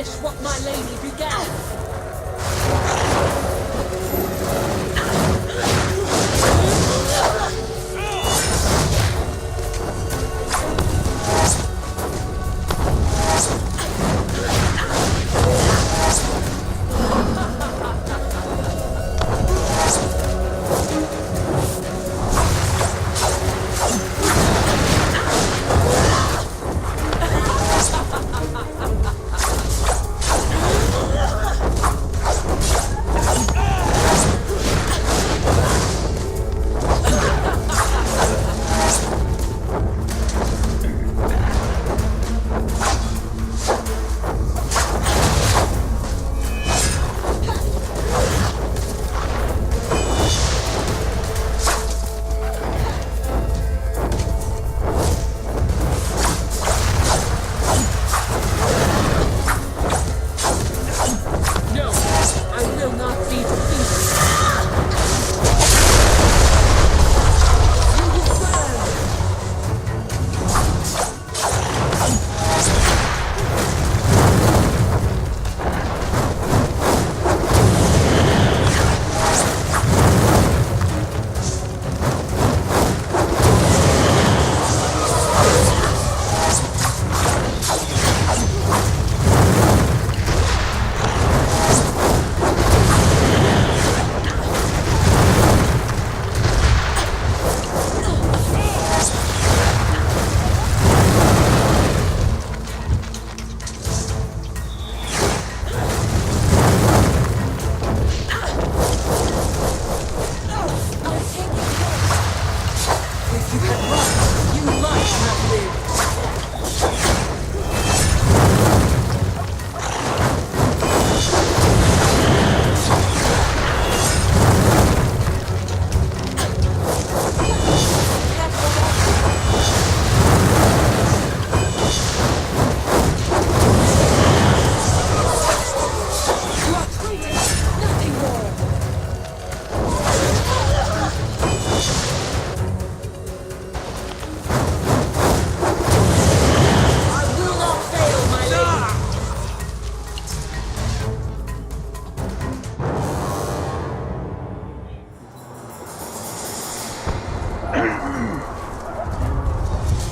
finish what my lady began.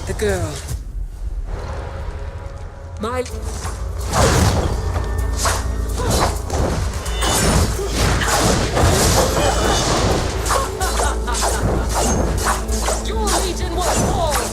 The girl. My... Your legion was born!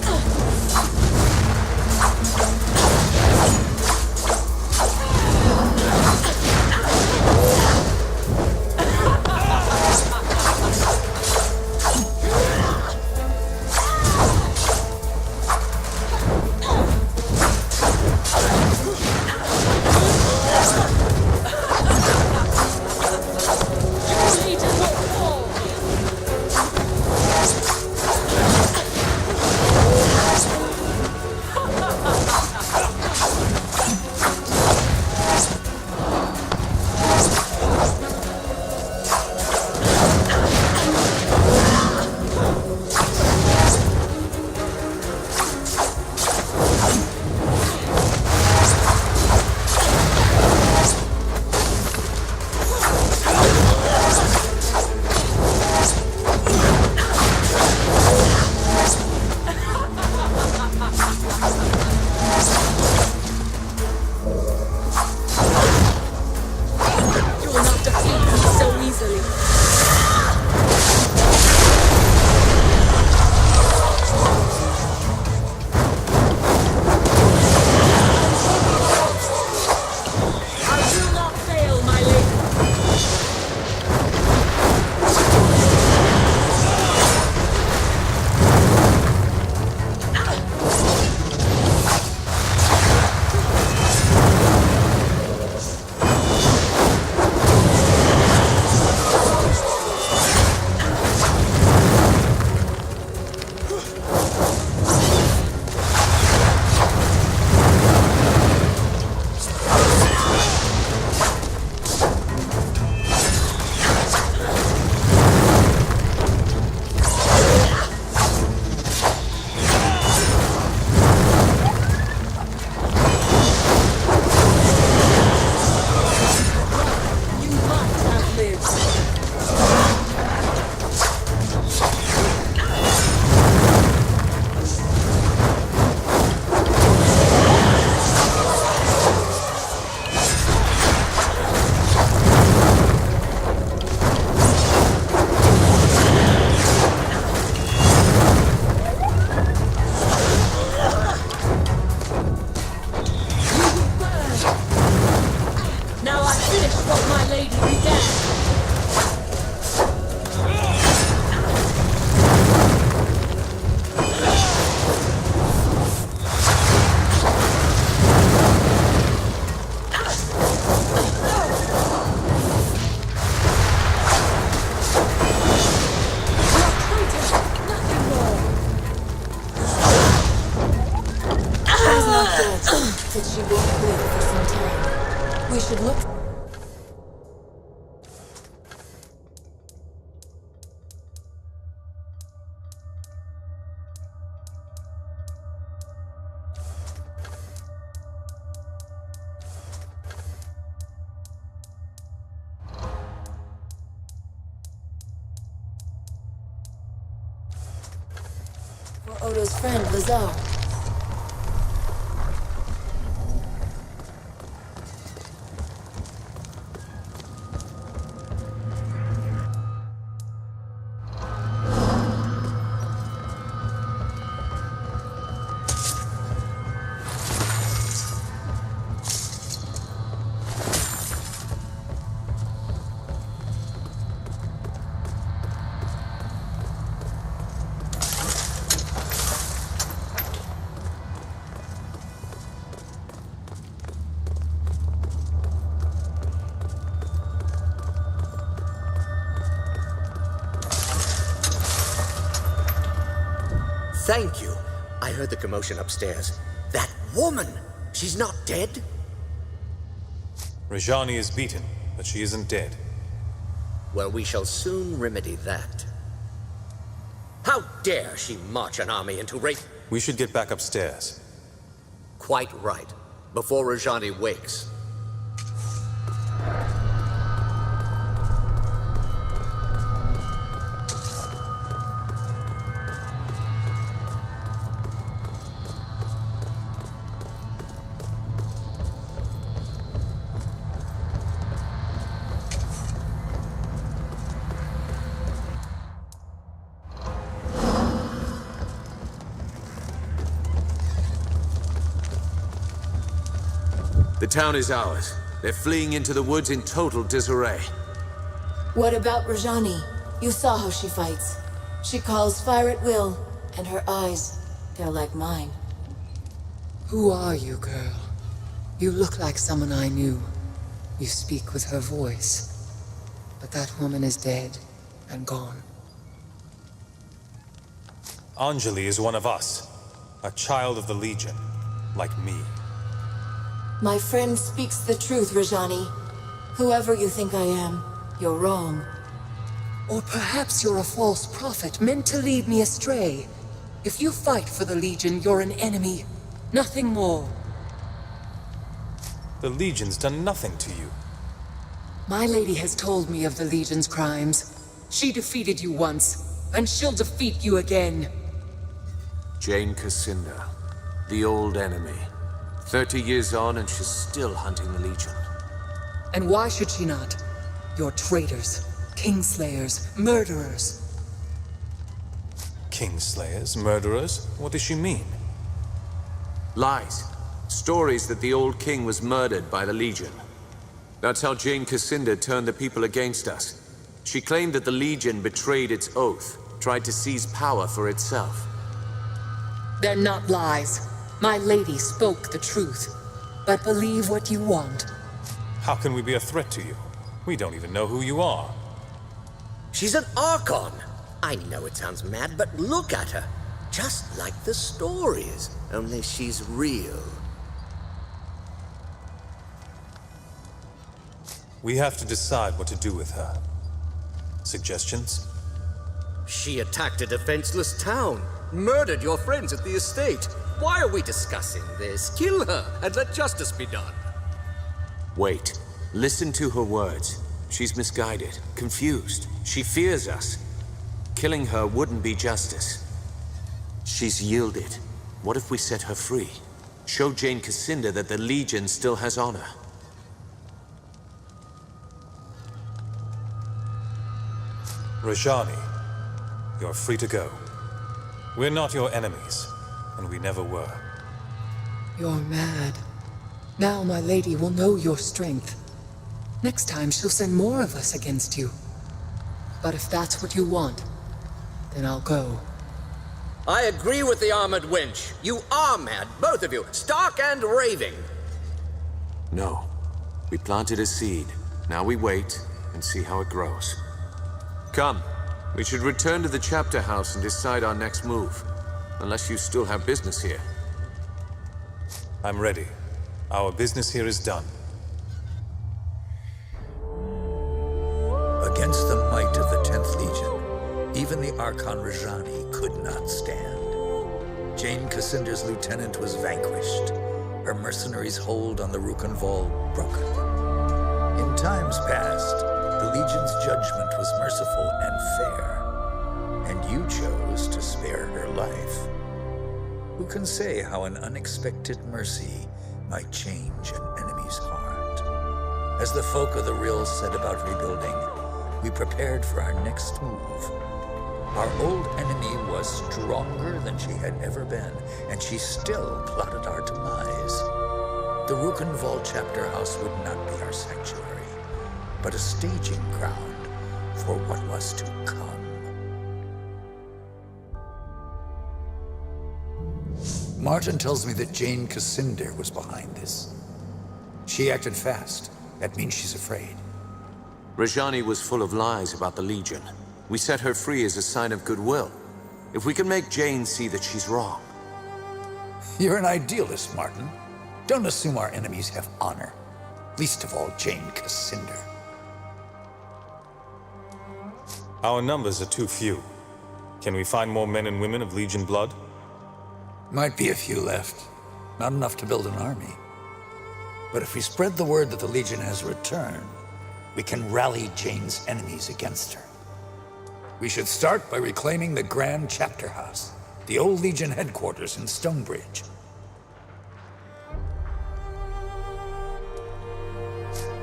that she won't live for some time. We should look... for Odo's friend, Lazar. Thank you. I heard the commotion upstairs. That woman! She's not dead? Rajani is beaten, but she isn't dead. Well, we shall soon remedy that. How dare she march an army into rape? We should get back upstairs. Quite right. Before Rajani wakes. The town is ours. They're fleeing into the woods in total disarray. What about Rajani? You saw how she fights. She calls fire at will, and her eyes, they're like mine. Who are you, girl? You look like someone I knew. You speak with her voice. But that woman is dead and gone. Anjali is one of us, a child of the Legion, like me. My friend speaks the truth, Rajani. Whoever you think I am, you're wrong. Or perhaps you're a false prophet meant to lead me astray. If you fight for the Legion, you're an enemy. Nothing more. The Legion's done nothing to you. My lady has told me of the Legion's crimes. She defeated you once, and she'll defeat you again. Jane Cassinda, the old enemy. 30 years on and she's still hunting the Legion. And why should she not? You're traitors, kingslayers, murderers. Kingslayers, murderers? What does she mean? Lies. Stories that the old king was murdered by the Legion. That's how Jane Cassinda turned the people against us. She claimed that the Legion betrayed its oath, tried to seize power for itself. They're not lies. My lady spoke the truth. But believe what you want. How can we be a threat to you? We don't even know who you are. She's an Archon! I know it sounds mad, but look at her. Just like the stories, only she's real. We have to decide what to do with her. Suggestions? She attacked a defenseless town, murdered your friends at the estate. Why are we discussing this? Kill her and let justice be done. Wait. Listen to her words. She's misguided, confused. She fears us. Killing her wouldn't be justice. She's yielded. What if we set her free? Show Jane Cassinda that the Legion still has honor. Rajani, you're free to go. We're not your enemies. And we never were. You're mad. Now my lady will know your strength. Next time she'll send more of us against you. But if that's what you want, then I'll go. I agree with the armored wench. You are mad, both of you, stark and raving. No. We planted a seed. Now we wait and see how it grows. Come. We should return to the chapter house and decide our next move. Unless you still have business here. I'm ready. Our business here is done. Against the might of the 10th Legion, even the Archon Rajani could not stand. Jane Cassinder's lieutenant was vanquished, her mercenaries' hold on the Rukenval broken. In times past, the Legion's judgment was merciful and fair, and you chose to spare her life. Who can say how an unexpected mercy might change an enemy's heart? As the folk of the Rill set about rebuilding, we prepared for our next move. Our old enemy was stronger than she had ever been, and she still plotted our demise. The Rukenval chapter house would not be our sanctuary, but a staging ground for what was to come. Martin tells me that Jane Cassinder was behind this. She acted fast. That means she's afraid. Rajani was full of lies about the Legion. We set her free as a sign of goodwill. If we can make Jane see that she's wrong. You're an idealist, Martin. Don't assume our enemies have honor. Least of all, Jane Cassinder. Our numbers are too few. Can we find more men and women of Legion blood? Might be a few left. Not enough to build an army. But if we spread the word that the Legion has returned, we can rally Jane's enemies against her. We should start by reclaiming the Grand Chapter House, the old Legion headquarters in Stonebridge.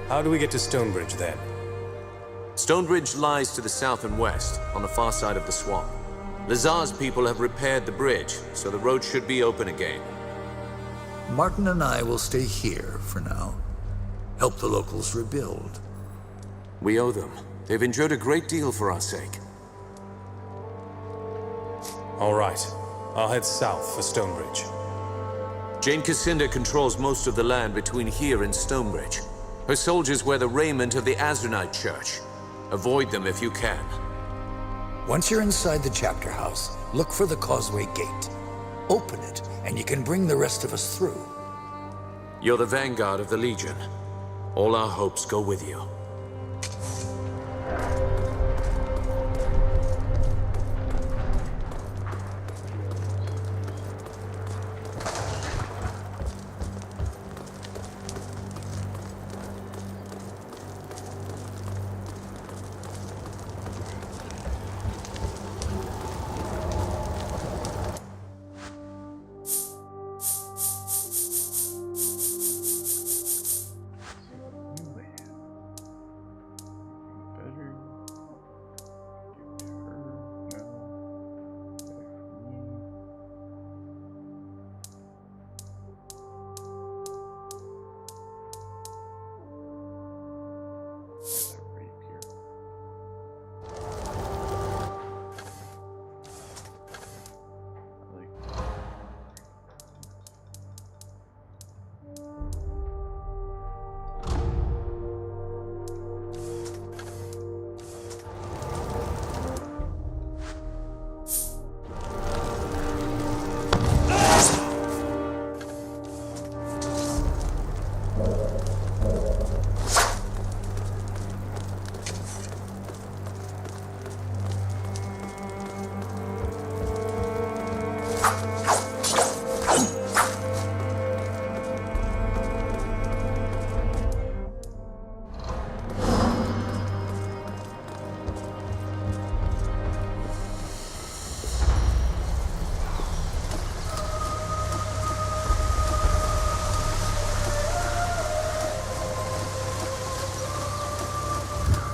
How do we get to Stonebridge then? Stonebridge lies to the south and west, on the far side of the swamp. Lazar's people have repaired the bridge, so the road should be open again. Martin and I will stay here for now. Help the locals rebuild. We owe them. They've endured a great deal for our sake. All right. I'll head south for Stonebridge. Jane Cassinder controls most of the land between here and Stonebridge. Her soldiers wear the raiment of the Azranite Church. Avoid them if you can. Once you're inside the chapter house, look for the Causeway Gate. Open it, and you can bring the rest of us through. You're the vanguard of the Legion. All our hopes go with you.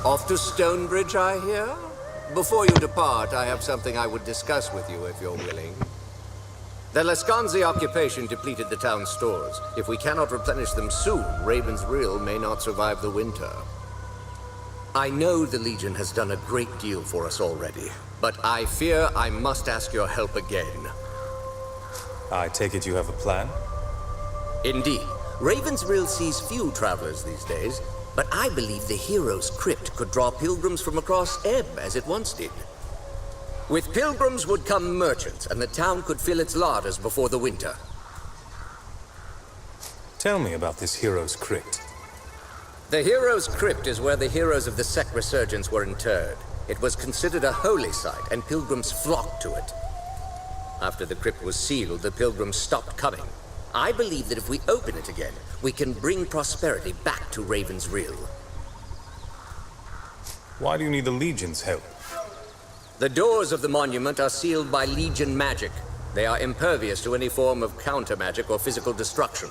Off to Stonebridge, I hear? Before you depart, I have something I would discuss with you, if you're willing. The Lascanzi occupation depleted the town's stores. If we cannot replenish them soon, Raven's Rill may not survive the winter. I know the Legion has done a great deal for us already, but I fear I must ask your help again. I take it you have a plan? Indeed. Raven's Rill sees few travelers these days, but I believe the Hero's Crypt could draw pilgrims from across Ebb, as it once did. With pilgrims would come merchants, and the town could fill its larders before the winter. Tell me about this hero's crypt. The Hero's Crypt is where the heroes of the Sect Resurgence were interred. It was considered a holy site, and pilgrims flocked to it. After the crypt was sealed, the pilgrims stopped coming. I believe that if we open it again, we can bring prosperity back to Raven's Rill. Why do you need the Legion's help? The doors of the monument are sealed by Legion magic. They are impervious to any form of counter-magic or physical destruction.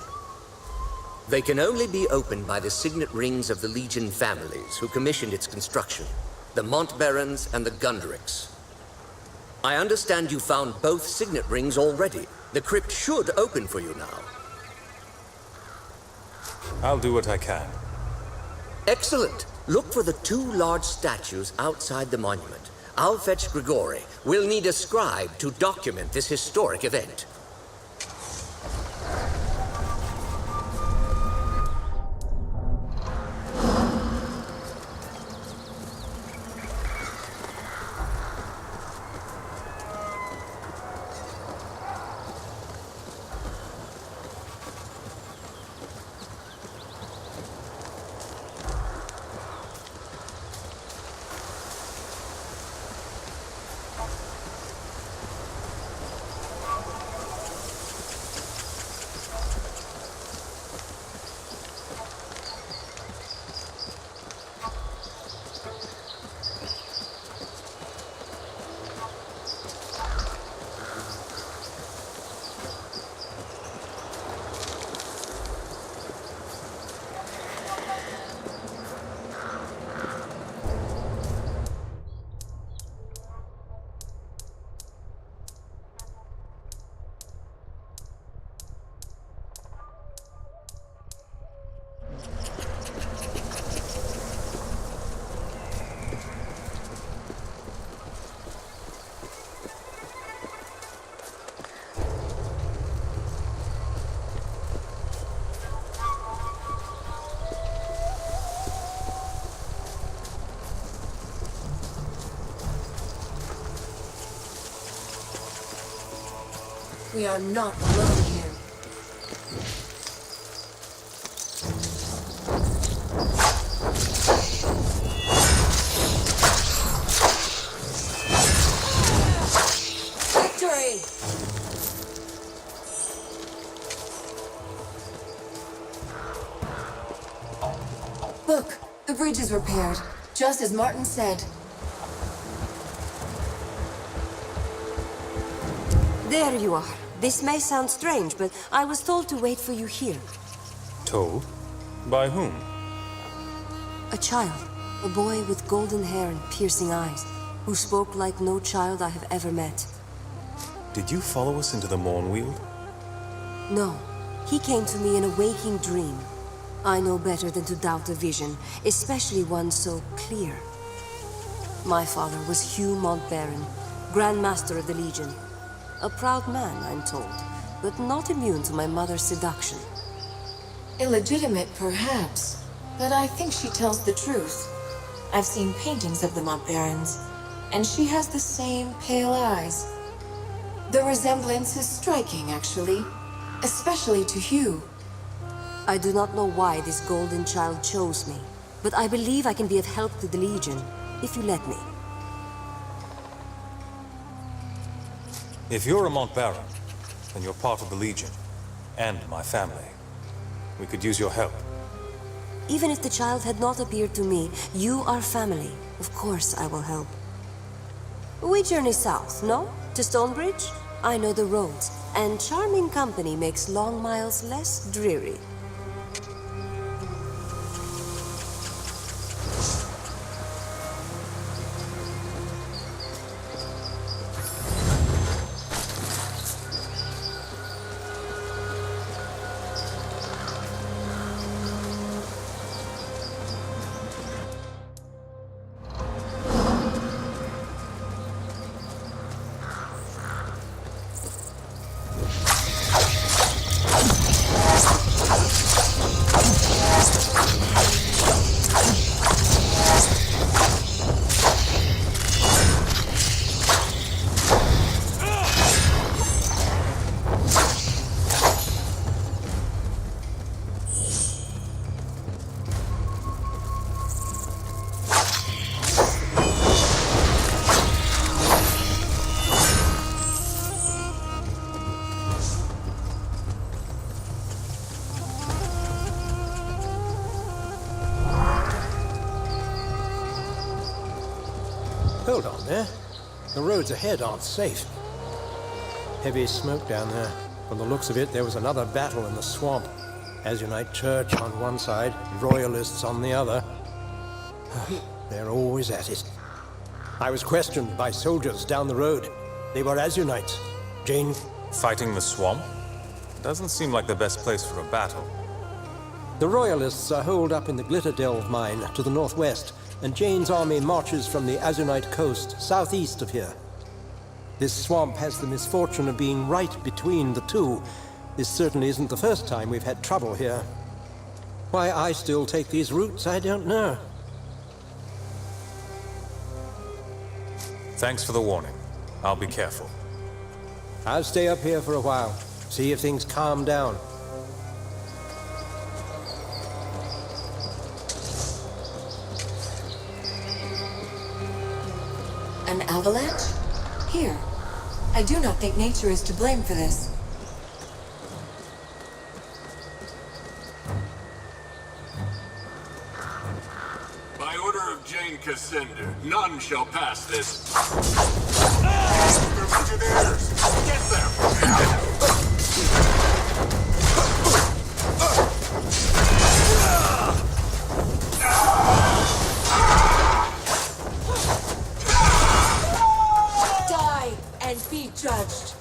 They can only be opened by the signet rings of the Legion families who commissioned its construction, the Montbarons and the Gundricks. I understand you found both signet rings already. The crypt should open for you now. I'll do what I can. Excellent. Look for the 2 large statues outside the monument. I'll fetch Grigori. We'll need a scribe to document this historic event. We are not alone here. Victory! Look, the bridge is repaired, just as Martin said. There you are. This may sound strange, but I was told to wait for you here. Told? By whom? A child. A boy with golden hair and piercing eyes, who spoke like no child I have ever met. Did you follow us into the Mournweald? No. He came to me in a waking dream. I know better than to doubt a vision, especially one so clear. My father was Hugh Montbaron, Grand Master of the Legion. A proud man, I'm told, but not immune to my mother's seduction. Illegitimate, perhaps, but I think she tells the truth. I've seen paintings of the Montbarons, and she has the same pale eyes. The resemblance is striking, actually, especially to Hugh. I do not know why this golden child chose me, but I believe I can be of help to the Legion, if you let me. If you're a Montbaron, then you're part of the Legion, and my family. We could use your help. Even if the child had not appeared to me, you are family. Of course I will help. We journey south, no? To Stonebridge? I know the roads, and charming company makes long miles less dreary. Hold on there. The roads ahead aren't safe. Heavy smoke down there. From the looks of it, there was another battle in the swamp. Azunite Church on one side, Royalists on the other. They're always at it. I was questioned by soldiers down the road. They were Azunites. Jane... Fighting the swamp? Doesn't seem like the best place for a battle. The Royalists are holed up in the Glitterdelve mine to the northwest, and Jane's army marches from the Azunite coast southeast of here. This swamp has the misfortune of being right between the two. This certainly isn't the first time we've had trouble here. Why I still take these routes, I don't know. Thanks for the warning. I'll be careful. I'll stay up here for a while, see if things calm down. An avalanche? Here. I do not think nature is to blame for this. By order of Jane Cassandra, none shall pass this. Engineers! Get them! Die and be judged.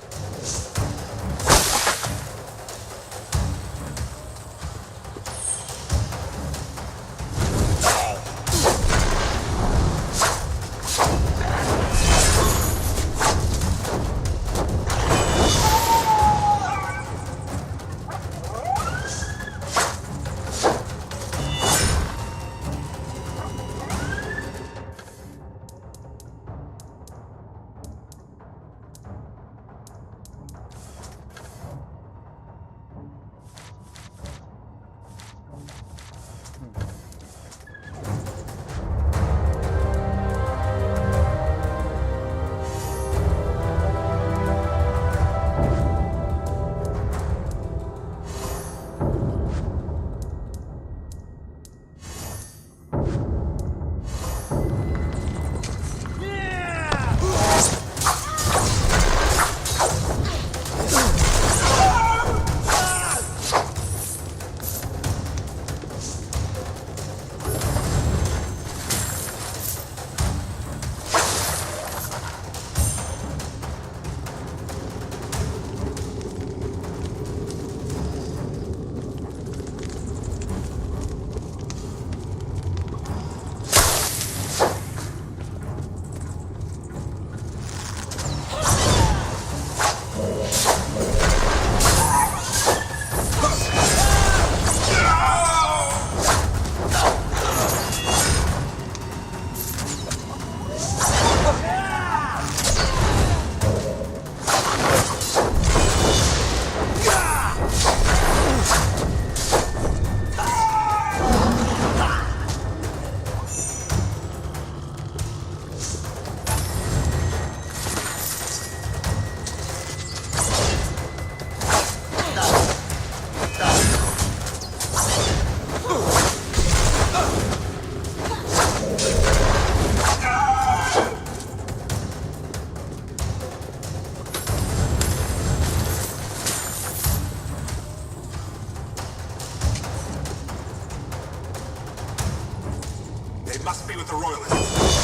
They must be with the Royalists.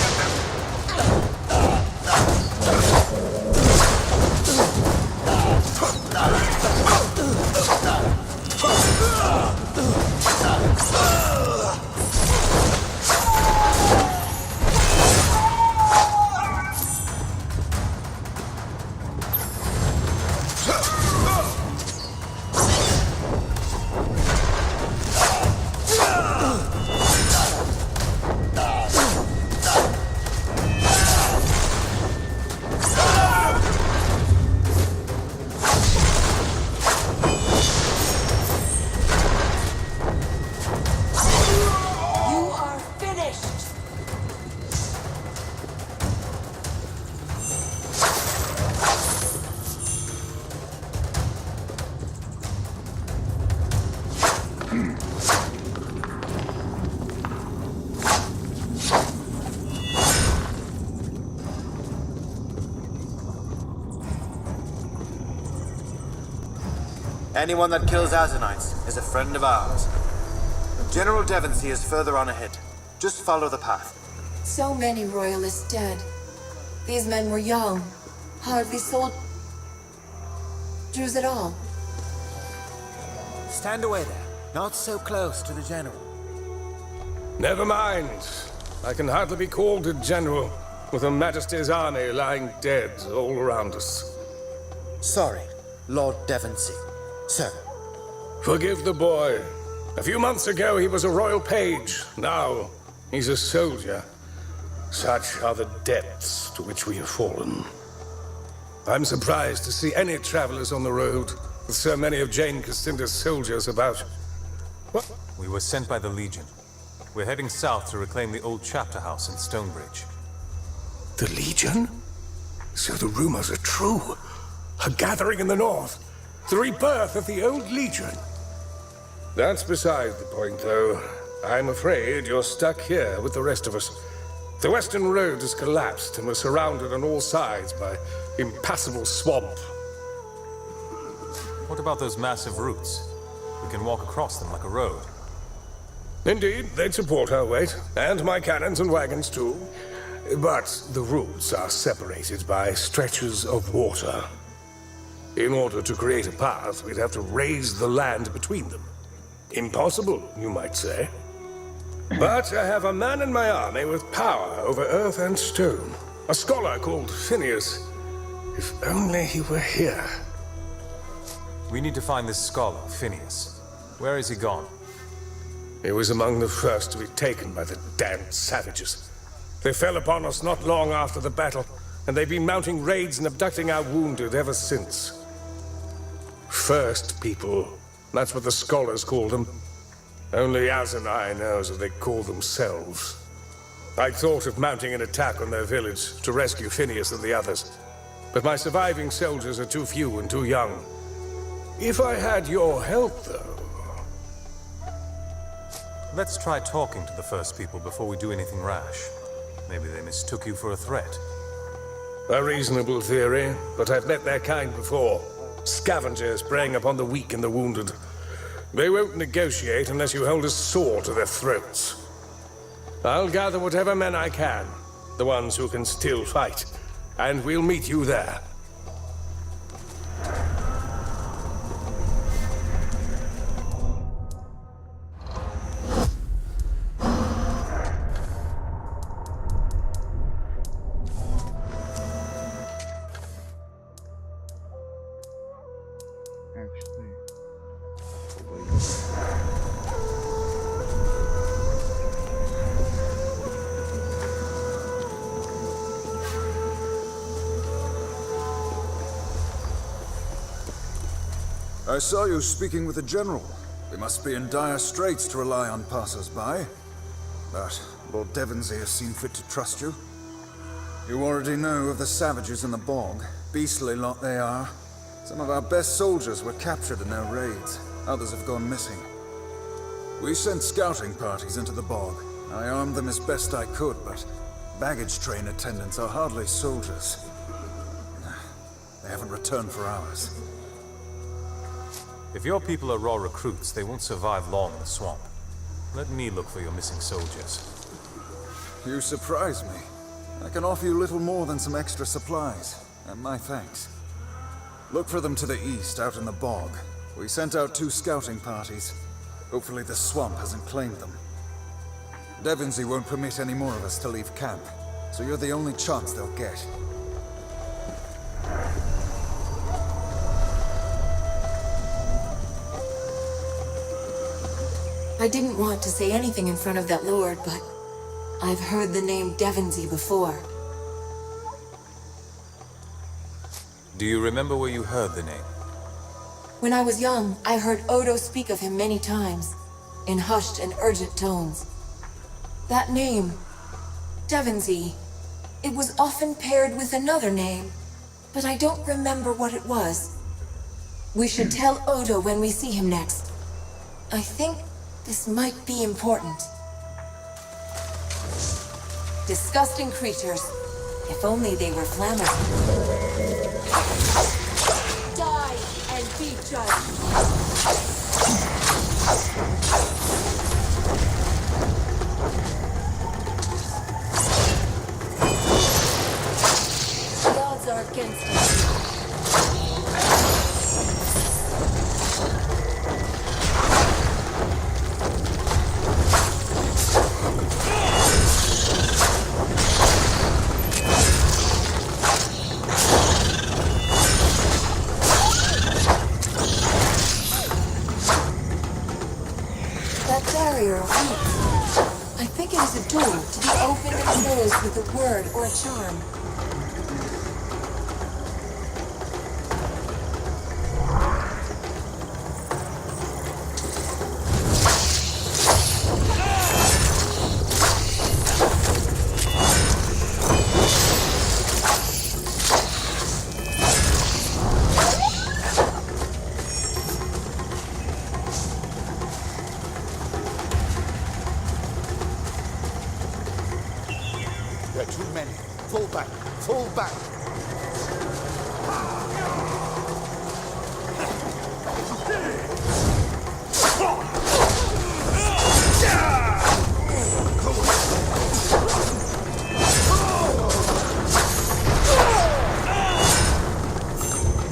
Get them! Anyone that kills Azanites is a friend of ours. General Devonsey is further on ahead. Just follow the path. So many royalists dead. These men were young, hardly soldiers at all. Stand away there. Not so close to the General. Never mind. I can hardly be called a general, with Her Majesty's army lying dead all around us. Sorry, Lord Devonsey. Sir. Forgive the boy. A few months ago he was a royal page. Now he's a soldier. Such are the depths to which we have fallen. I'm surprised to see any travelers on the road, with so many of Jane Cassinder's soldiers about. What? We were sent by the Legion. We're heading south to reclaim the old chapter house in Stonebridge. The Legion? So the rumors are true. A gathering in the north. The rebirth of the old Legion. That's beside the point, though. I'm afraid you're stuck here with the rest of us. The western road has collapsed and we're surrounded on all sides by impassable swamp. What about those massive roots? We can walk across them like a road. Indeed, they'd support our weight, and my cannons and wagons too. But the roots are separated by stretches of water. In order to create a path, we'd have to raise the land between them. Impossible, you might say. But I have a man in my army with power over earth and stone. A scholar called Phineas. If only he were here. We need to find this scholar, Phineas. Where is he gone? He was among the first to be taken by the damned savages. They fell upon us not long after the battle, and they've been mounting raids and abducting our wounded ever since. First people, that's what the scholars call them. Only Azanai knows what they call themselves. I thought of mounting an attack on their village to rescue Phineas and the others, but my surviving soldiers are too few and too young. If I had your help, though... Let's try talking to the first people before we do anything rash. Maybe they mistook you for a threat. A reasonable theory, but I've met their kind before. Scavengers preying upon the weak and the wounded. They won't negotiate unless you hold a sword to their throats. I'll gather whatever men I can, the ones who can still fight, and we'll meet you there. I saw you speaking with the General. We must be in dire straits to rely on passers-by. But Lord Devonsey has seen fit to trust you. You already know of the savages in the bog. Beastly lot they are. Some of our best soldiers were captured in their raids. Others have gone missing. We sent scouting parties into the bog. I armed them as best I could, but baggage train attendants are hardly soldiers. They haven't returned for hours. If your people are raw recruits, they won't survive long in the swamp. Let me look for your missing soldiers. You surprise me. I can offer you little more than some extra supplies, and my thanks. Look for them to the east, out in the bog. We sent out 2 scouting parties. Hopefully the swamp hasn't claimed them. Devonsey won't permit any more of us to leave camp, so you're the only chance they'll get. I didn't want to say anything in front of that lord, but I've heard the name Devonsey before. Do you remember where you heard the name? When I was young, I heard Odo speak of him many times, in hushed and urgent tones. That name, Devonsey, it was often paired with another name, but I don't remember what it was. We should tell Odo when we see him next. I think this might be important. Disgusting creatures. If only they were flammable. Die and be Proceed, child. The odds are against us. That barrier weak. I think it is a door to be opened and closed with a word or a charm. There are too many. Fall back. Fall back.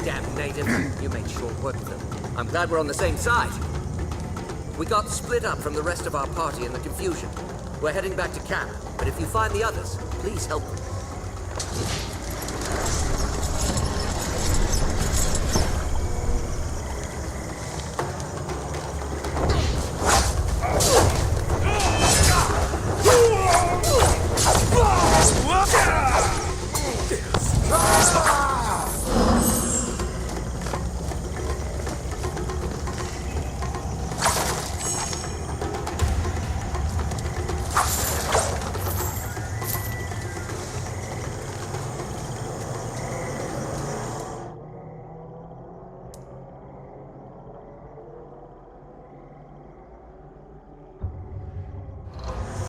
Damn native. You made short work of them. I'm glad we're on the same side. We got split up from the rest of our party in the confusion. We're heading back to camp, but if you find the others, please help them.